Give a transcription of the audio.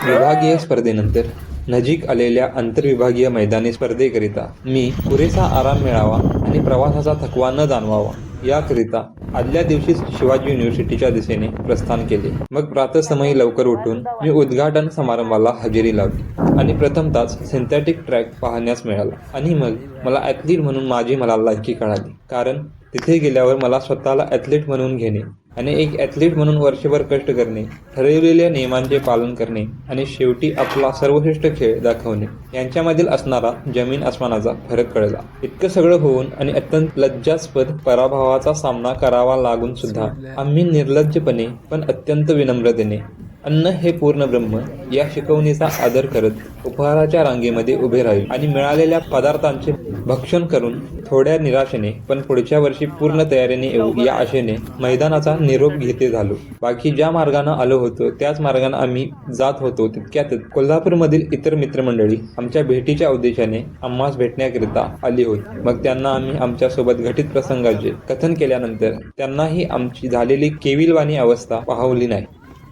विभागीय स्पर्धेनंतर नजीक आलेल्या आंतरविभागीय मैदानी स्पर्धेकरिता मी पुरेसा आराम मिळावा आणि प्रवासाचा थकवा न जाणवावा याकरिता आदल्या दिवशीच शिवाजी युनिव्हर्सिटीच्या दिशेने प्रस्थान केले. मग प्रातःसमयी लवकर उठून मी उद्घाटन समारंभाला हजेरी लावली आणि प्रथमतःच सिंथेटिक ट्रॅक पाहण्यास मिळाला. आणि मग मला ॲथलीट म्हणून मला लायकी कळाली. कारण तिथे गेल्यावर मला स्वतःला ॲथलीट म्हणून घेणे आणि एक ॲथलीट म्हणून वर्षभर कष्ट करणे, ठरवलेल्या नियमांचे पालन करणे आणि शेवटी आपला सर्वश्रेष्ठ खेळ दाखवणे यांच्यामधील असणारा जमीन आसमानाचा फरक कळला. इतकं सगळं होऊन आणि अत्यंत लज्जास्पद पराभवाचा सामना करावा लागून सुद्धा आम्ही निर्लज्जपणे पण अत्यंत विनम्रतेने अन्न हे पूर्ण ब्रह्म या शिकवणीचा आदर करत उपहाराच्या रांगेमध्ये उभे राहील आणि मिळालेल्या पदार्थांचे भक्षण करून थोड्या निराशेने पण पुढच्या वर्षी पूर्ण तयारीने येऊ या आशेने मैदानाचा निरोप घेते झालो. बाकी ज्या मार्गाने आलो होतो त्याच मार्गाने आम्ही जात होतो. तितक्यातच कोल्हापूरमधील इतर मित्रमंडळी आमच्या भेटीच्या उद्देशाने आम्हास भेटण्याकरिता आली होती. मग त्यांना आम्ही आमच्यासोबत घटित प्रसंगाचे कथन केल्यानंतर त्यांनाही आमची झालेली केविलवाणी अवस्था पाहवली नाही.